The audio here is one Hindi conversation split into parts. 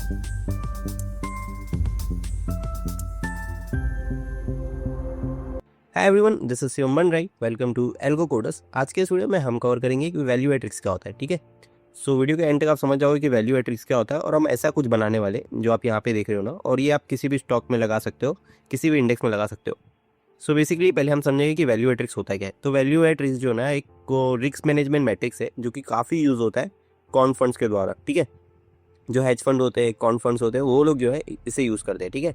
Hi everyone, this is Shivam Rai. Welcome to Algo Coders. आज के इस वीडियो में हम कवर करेंगे कि वैल्यू मैट्रिक्स क्या होता है। ठीक है, सो वीडियो के एंड तक आप समझ जाओगे कि वैल्यू मैट्रिक्स क्या होता है और हम ऐसा कुछ बनाने वाले जो आप यहाँ पे देख रहे हो ना, और ये आप किसी भी स्टॉक में लगा सकते हो, किसी भी इंडेक्स में लगा सकते हो। सो बेसिकली पहले हम समझेंगे कि वैल्यू मैट्रिक्स होता है क्या है। तो वैल्यू मैट्रिक्स जो ना एक रिस्क मैनेजमेंट मैट्रिक्स है जो कि काफ़ी यूज होता है कॉन फंड्स के द्वारा। ठीक है, जो हेज फंड होते हैं, कॉन फंड्स होते हैं, वो लोग जो है इसे यूज़ करते हैं। ठीक है,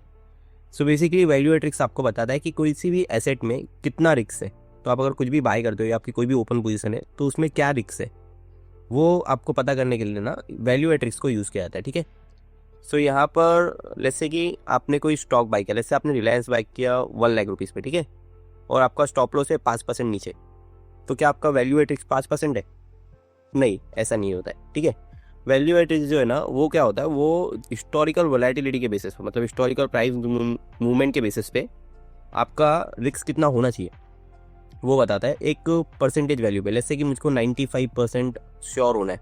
सो बेसिकली वैल्यू मैट्रिक्स आपको बताता है कि कोई सी भी एसेट में कितना रिस्क है। तो आप अगर कुछ भी बाय करते हो या आपकी कोई भी ओपन पोजीशन है तो उसमें क्या रिस्क है वो आपको पता करने के लिए ना वैल्यू मैट्रिक्स को यूज़ किया जाता है। ठीक है, सो यहाँ पर लेट्स से कि आपने कोई स्टॉक बाय किया, लेट्स से आपने रिलायंस बाय किया 1 लाख रुपीज़ पे। ठीक है, और आपका स्टॉप लॉस है 5% नीचे, तो क्या आपका वैल्यू मैट्रिक्स 5% है? नहीं, ऐसा नहीं होता है। ठीक है, वैल्यू मैट्रिक्स जो है ना वो क्या होता है, वो हिस्टोरिकल वोलेटिलिटी के बेसिस पे, मतलब हिस्टोरिकल प्राइस मूवमेंट के बेसिस पे आपका रिस्क कितना होना चाहिए वो बताता है एक परसेंटेज वैल्यू पे। जैसे कि मुझको 95% श्योर होना है,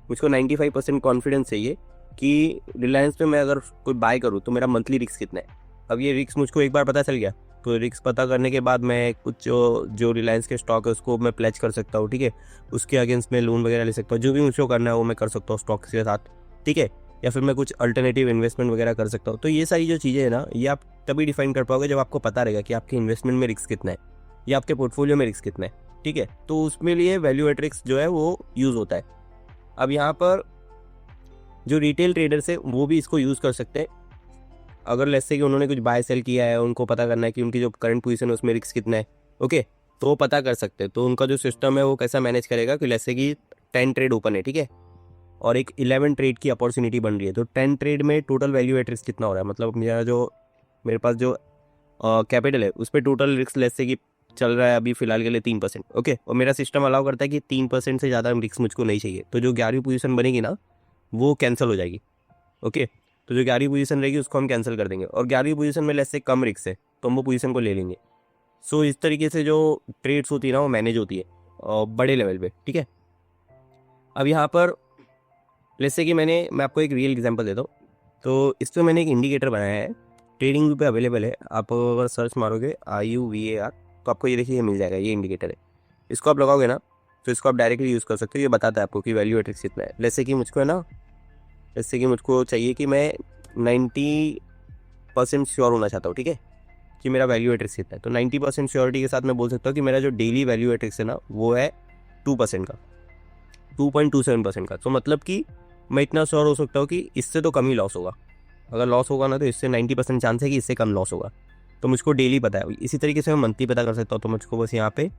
मुझको 95% कॉन्फिडेंस चाहिए कि रिलायंस में मैं अगर कोई बाय करूँ तो मेरा मंथली रिस्क कितना है। अब ये रिस्क मुझको एक बार पता चल गया तो रिस्क पता करने के बाद मैं कुछ जो रिलायंस के स्टॉक है उसको मैं प्लेज कर सकता हूँ। ठीक है, उसके अगेंस्ट में लोन वगैरह ले सकता हूँ, जो भी मुझको करना है वो मैं कर सकता हूँ स्टॉक के साथ। ठीक है, या फिर मैं कुछ अल्टरनेटिव इन्वेस्टमेंट वगैरह कर सकता हूँ। तो ये सारी जो चीज़ें हैं ना, ये आप तभी डिफाइन कर पाओगे जब आपको पता रहेगा कि आपके इन्वेस्टमेंट में रिस्क कितना है या आपके पोर्टफोलियो में रिस्क कितना है। ठीक है, तो उसमें लिए वैल्यू मैट्रिक्स जो है वो यूज़ होता है। अब यहाँ पर जो रिटेल ट्रेडर्स है वो भी इसको यूज़ कर सकते हैं। अगर लेट्स से कि उन्होंने कुछ बाय सेल किया है, उनको पता करना है कि उनकी जो करंट पोजीशन है उसमें रिस्क कितना है। ओके, तो वो पता कर सकते हैं। तो उनका जो सिस्टम है वो कैसा मैनेज करेगा कि लेट्स से कि 10 ट्रेड ओपन है। ठीक है, और एक 11 ट्रेड की अपॉर्चुनिटी बन रही है, तो 10 ट्रेड में टोटल वैल्यू मैट्रिक्स कितना हो रहा है, मतलब मेरे पास जो कैपिटल है उस पर टोटल रिस्क लेट्स से कि चल रहा है अभी फिलहाल के लिए 3%। ओके, और मेरा सिस्टम अलाउ करता है कि 3% से ज़्यादा रिस्क मुझको नहीं चाहिए, तो जो 11वीं पोजीशन बनेगी ना वो कैंसिल हो जाएगी। ओके, तो जो 11वीं पोजीशन रहेगी उसको हम कैंसिल कर देंगे, और 11वीं पोजीशन में लेट्स से कम रिस्क है तो हम वो पोजीशन को ले लेंगे। सो इस तरीके से जो ट्रेड्स होती है ना वो मैनेज होती है बड़े लेवल पे। ठीक है, अब यहाँ पर लेट्स से कि मैं आपको एक रियल एग्जांपल देता हूँ। तो इस पर मैंने एक इंडिकेटर बनाया है, ट्रेडिंग व्यू पे अवेलेबल है। आप अगर सर्च मारोगे IUVAR तो आपको ये देखिए ये मिल जाएगा, ये इंडिकेटर है। इसको आप लगाओगे ना तो इसको आप डायरेक्टली यूज़ कर सकते हो। ये बताता है आपको कि वैल्यू मैट्रिक्स कितना है। जैसे कि मुझको है ना, जैसे कि मुझको चाहिए कि मैं 90% श्योर होना चाहता हूँ। ठीक है, कि मेरा वैल्यू मैट्रिक्स कितना है, तो 90% श्योरिटी के साथ मैं बोल सकता हूँ कि मेरा जो डेली वैल्यू मैट्रिक्स है ना वो है 2% का, 2.27% का। तो मतलब कि मैं इतना श्योर हो सकता हूँ कि इससे तो कम ही लॉस होगा। अगर लॉस होगा ना तो इससे 90% चांस है कि इससे कम लॉस होगा। तो मुझको डेली पता है। इसी तरीके से मैं मंथली पता कर सकता हूँ। तो मुझको बस यहाँ पे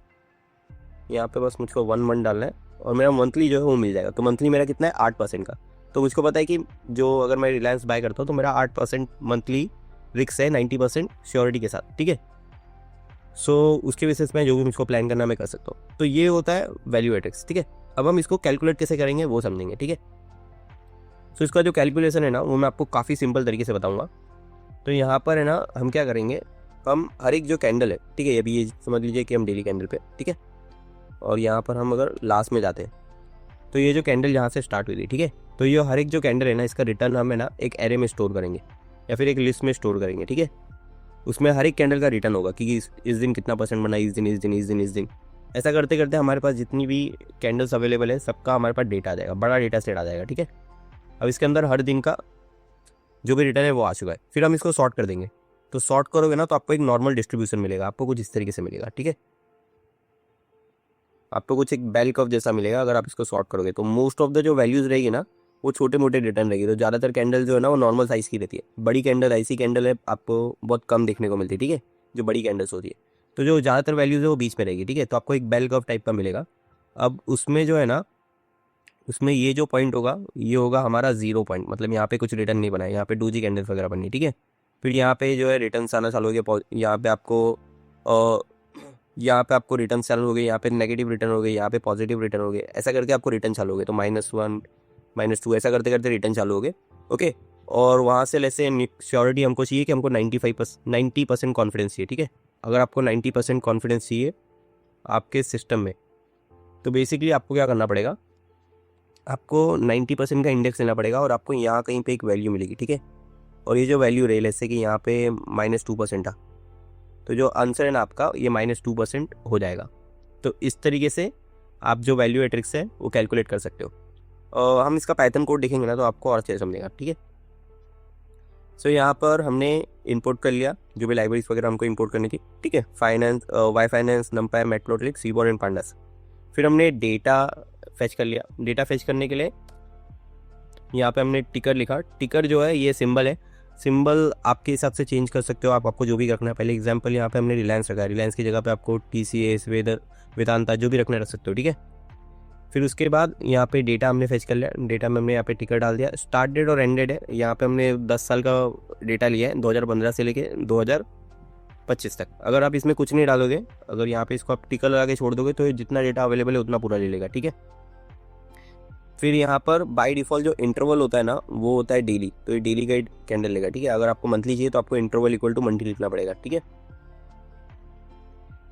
बस मुझको 1 मंथ डालना है और मेरा मंथली जो है वो मिल जाएगा। तो मंथली मेरा कितना है 8% का। तो मुझको पता है कि जो अगर मैं रिलायंस बाय करता हूँ तो मेरा 8% मंथली रिस्क है 90% श्योरिटी के साथ। ठीक है, सो उसके बेसिस में जो भी मुझको प्लान करना मैं कर सकता हूँ। तो ये होता है वैल्यू मैट्रिक्स। ठीक है, अब हम इसको कैलकुलेट कैसे करेंगे वो समझेंगे। ठीक है, सो इसका जो कैलकुलेशन है ना वो मैं आपको काफ़ी सिंपल तरीके से बताऊंगा। तो यहाँ पर है ना हम क्या करेंगे, हम हर एक जो कैंडल है, ठीक है, अभी ये समझ लीजिए कि हम डेली कैंडल पे, ठीक है, और यहाँ पर हम अगर लास्ट में जाते हैं तो ये जो कैंडल यहाँ से स्टार्ट हुई थी, ठीक है, तो ये हर एक जो कैंडल है ना इसका रिटर्न हम है ना एक एरे में स्टोर करेंगे या फिर एक लिस्ट में स्टोर करेंगे। ठीक है, उसमें हर एक कैंडल का रिटर्न होगा कि इस दिन कितना परसेंट बना, इस दिन इस दिन इस दिन इस दिन। ऐसा करते करते हमारे पास जितनी भी कैंडल्स अवेलेबल है सबका हमारे पास डेटा आ जाएगा, बड़ा डेटा सेट आ जाएगा। ठीक है, अब इसके अंदर हर दिन का जो भी रिटर्न है वो आ चुका है। फिर हम इसको सॉर्ट कर देंगे। तो सॉर्ट करोगे ना तो आपको एक नॉर्मल डिस्ट्रीब्यूशन मिलेगा, आपको कुछ इस तरीके से मिलेगा। ठीक है, आपको कुछ एक बेल कर्व जैसा मिलेगा अगर आप इसको सॉर्ट करोगे। तो मोस्ट ऑफ द जो वैल्यूज रहेगी ना वो छोटे मोटे रिटर्न रहेगी। तो ज़्यादातर कैंडल जो है ना वो नॉर्मल साइज़ की रहती है। बड़ी कैंडल, ऐसी कैंडल है आपको बहुत कम देखने को मिलती है। ठीक है, जो बड़ी कैंडल्स होती है, तो जो ज़्यादातर वैल्यूज है वो बीच में रहेगी। ठीक है, तो आपको एक बेल कर्व टाइप का मिलेगा। अब उसमें जो है ना, उसमें ये जो पॉइंट होगा ये होगा हमारा 0 पॉइंट, मतलब यहाँ पे कुछ रिटर्न नहीं बना है, यहाँ पे डूजी कैंडल्स वगैरह बननी। ठीक है, फिर यहाँ पे जो है रिटर्न आना चालू हो गया, यहाँ पे आपको रिटर्न चालू हो गए, यहाँ पे नेगेटिव रिटर्न हो गए, यहाँ पे पॉजिटिव रिटर्न हो गए। ऐसा करके आपको रिटर्न चालू हो गए, तो -1 -2 ऐसा करते करते रिटर्न चालू हो गए। ओके, और वहाँ से लेसे श्योरिटी हमको चाहिए कि हमको 90% कॉन्फिडेंस चाहिए। ठीक है, अगर आपको 90% कॉन्फिडेंस चाहिए आपके सिस्टम में, तो बेसिकली आपको क्या करना पड़ेगा, आपको 90% का इंडेक्स लेना पड़ेगा और आपको यहाँ कहीं पे एक वैल्यू मिलेगी, ठीक है। और ये जो वैल्यू रही जैसे कि यहाँ पे -2% था, तो जो आंसर है ना आपका ये -2% हो जाएगा। तो इस तरीके से आप जो वैल्यू मैट्रिक्स है वो कैलकुलेट कर सकते हो। हम इसका पाइथन कोड देखेंगे ना तो आपको और अच्छे से समझेगा, ठीक है। सो यहाँ पर हमने इंपोर्ट कर लिया जो भी लाइब्रेरीज वगैरह हमको इंपोर्ट करनी थी, ठीक है। Finance, Y finance, NumPy, Matplotlib, Seaborn and pandas. फिर हमने डेटा फेच कर लिया। डेटा फेच करने के लिए यहाँ पे हमने टिकर लिखा। टिकर जो है ये सिंबल है, सिंबल आपके हिसाब से चेंज कर सकते हो आप, आपको जो भी रखना है। पहले एग्जांपल यहाँ पे हमने रिलायंस रखा है, रिलायंस की जगह पे आपको TCS, वेदांता जो भी रखना रख सकते हो, ठीक है। फिर उसके बाद यहाँ पे डेटा हमने फेच कर लिया। डेटा में हमने यहाँ पे टिकर डाल दिया। स्टार्ट डेट और एंड डेट है, यहाँ पे हमने 10 साल का डेटा लिया है, 2015 से लेके 2025 तक। अगर आप इसमें कुछ नहीं डालोगे, अगर यहाँ पे इसको आप टिकर लगा के छोड़ दोगे तो जितना डेटा अवेलेबल है उतना पूरा ले लेगा, ठीक है। फिर यहाँ पर बाय डिफॉल्ट जो इंटरवल होता है ना वो होता है डेली, तो ये डेली का कैंडल लेगा, ठीक है। अगर आपको मंथली चाहिए तो आपको इंटरवल इक्वल टू मंथली लिखना पड़ेगा, ठीक है।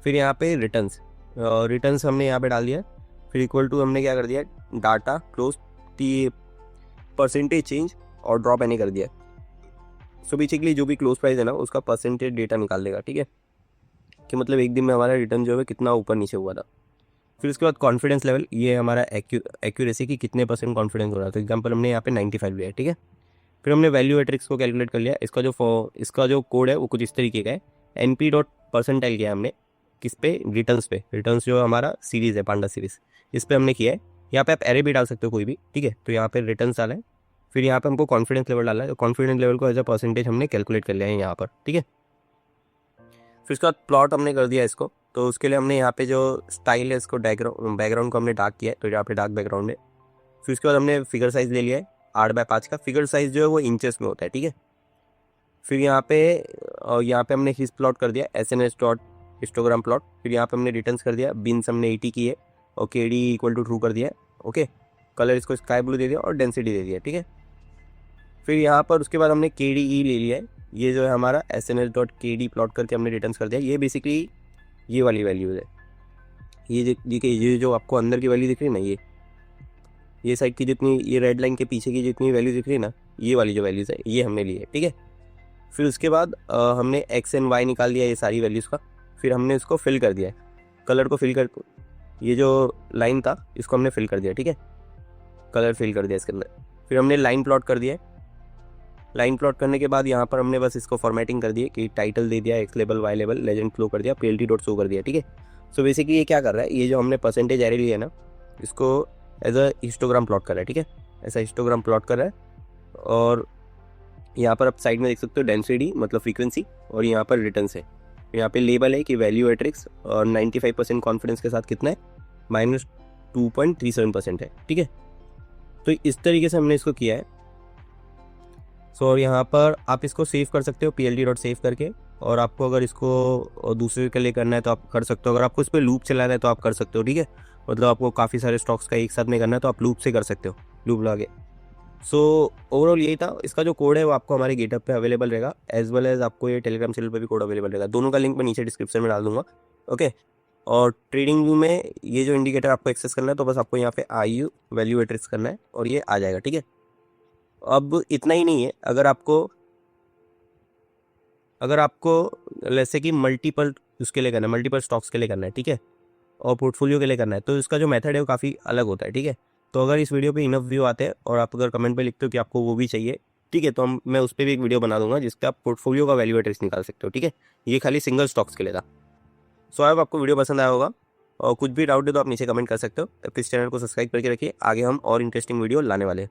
फिर यहाँ पे रिटर्न्स हमने यहाँ पे डाल दिया। फिर इक्वल टू हमने क्या कर दिया, data close T percentage change और ड्रॉप एनी कर दिया। सो बेसिकली जो भी क्लोज प्राइस है ना उसका परसेंटेज डेटा निकाल देगा, ठीक है, कि मतलब एक दिन में हमारा रिटर्न जो है कितना ऊपर नीचे हुआ था। फिर उसके बाद कॉन्फिडेंस लेवल, ये हमारा एक्यूरेसी की कितने % कॉन्फिडेंस हो रहा है। तो एग्जांपल हमने यहाँ पे 95 लिया है, ठीक है। फिर हमने वैल्यू मैट्रिक्स को कैलकुलेट कर लिया। इसका जो कोड है वो कुछ इस तरीके का है। np.percentile किया हमने किस पे, रिटर्न्स जो हमारा सीरीज़ है पांडा सीरीज़, इस पर हमने किया है। यहाँ पे आप एरे भी डाल सकते हो कोई भी, ठीक है। तो यहाँ पे रिटर्न्स डाला है। फिर यहाँ पे हमको कॉन्फिडेंस लेवल डाला है, तो कॉन्फिडेंस लेवल को एज अ परसेंटेज हमने कैलकुलेट कर लिया है यहाँ पर, ठीक है। फिर उसके बाद प्लॉट हमने कर दिया इसको, तो उसके लिए हमने यहाँ पे जो स्टाइल है इसको बैकग्राउंड को हमने डार्क किया है, तो यहाँ पे डार्क बैकग्राउंड है। फिर उसके बाद हमने फिगर साइज ले लिया है 8x5 का। फिगर साइज जो है वो इंचेस में होता है, ठीक है। फिर यहाँ पे हमने हिस प्लॉट कर दिया, SNS डॉट हिस्टोग्राम प्लॉट। फिर यहाँ पे हमने रिटर्न्स कर दिया, बिन्स हमने 80 की है और KD इक्वल टू ट्रू कर दिया है, ओके। कलर इसको स्काई ब्लू दे दिया और डेंसिटी दे दिया, ठीक है। फिर यहाँ पर उसके बाद हमने KDE ले लिया है, ये जो है हमारा SNS डॉट KD प्लॉट करके हमने रिटर्न्स कर दिया। ये बेसिकली ये वाली वैल्यूज़ है, ये जो आपको अंदर की वैल्यू दिख रही है ना, ये साइड की जितनी, ये रेड लाइन के पीछे की जितनी वैल्यू दिख रही है ना, ये वाली जो वैल्यूज़ है ये हमने ली है, ठीक है। फिर उसके बाद हमने X एंड Y निकाल दिया ये सारी वैल्यूज़ का। फिर हमने इसको फिल कर दिया है, कलर को फिल कर, ये जो लाइन था इसको हमने फिल कर दिया, ठीक है, कलर फिल कर दिया इसके अंदर। फिर हमने लाइन प्लॉट कर दिया है। लाइन प्लॉट करने के बाद यहाँ पर हमने बस इसको फॉर्मेटिंग कर दी है कि टाइटल दे दिया, X label, Y label, legend flow कर दिया, PLT डॉट शो कर दिया, ठीक है। सो बेसिकली ये क्या कर रहा है, ये जो हमने परसेंटेज एरे लिया है ना इसको एज अ हिस्टोग्राम प्लॉट कर रहा है, ठीक है। ऐसा हिस्टोग्राम प्लॉट कर रहा है। और यहाँ पर आप साइड में देख सकते हो डेंसिटी मतलब फ्रीक्वेंसी, और यहाँ पर रिटर्न्स है। यहाँ पे लेबल है कि वैल्यू मैट्रिक्स और 95% कॉन्फिडेंस के साथ कितना है, -2.37% है, ठीक है। तो इस तरीके से हमने इसको किया है। सो यहाँ पर आप इसको सेव कर सकते हो PLT डॉट सेव करके, और आपको अगर इसको दूसरे के लिए करना है तो आप कर सकते हो। अगर आपको इस पर लूप चलाना है तो आप कर सकते हो, ठीक है। मतलब आपको काफ़ी सारे स्टॉक्स का एक साथ में करना है तो आप लूप से कर सकते हो, लूप लगा के। सो ओवरऑल यही था। इसका जो कोड है वो आपको हमारे गेटअप पे अवेलेबल रहेगा, एज वेल एज आपको ये टेलीग्राम चैनल पे भी कोड अवेलेबल रहेगा। दोनों का लिंक मैं नीचे डिस्क्रिप्शन में डाल दूंगा, ओके। और ट्रेडिंग व्यू में ये जो इंडिकेटर आपको एक्सेस करना है तो बस आपको यहाँ पे IU वैल्यू मैट्रिक्स करना है और ये आ जाएगा, ठीक है। अब इतना ही नहीं है, अगर आपको जैसे कि मल्टीपल उसके लिए करना है, मल्टीपल स्टॉक्स के लिए करना है, ठीक है, और पोर्टफोलियो के लिए करना है, तो इसका जो मेथड है वो काफ़ी अलग होता है, ठीक है। तो अगर इस वीडियो पे इनफ व्यू आते हैं और आप अगर कमेंट पे लिखते हो कि आपको वो भी चाहिए, ठीक है, तो मैं उस पर भी एक वीडियो बना दूंगा जिसका आप पोर्टफोलियो का वैल्यू मैट्रिक्स निकाल सकते हो, ठीक है। ये खाली सिंगल स्टॉक्स के लिए था। सो आई होप आपको वीडियो पसंद आया होगा, और कुछ भी डाउट है तो आप नीचे कमेंट कर सकते हो। तो इस चैनल को सब्सक्राइब करके रखिए, आगे हम और इंटरेस्टिंग वीडियो लाने वाले हैं।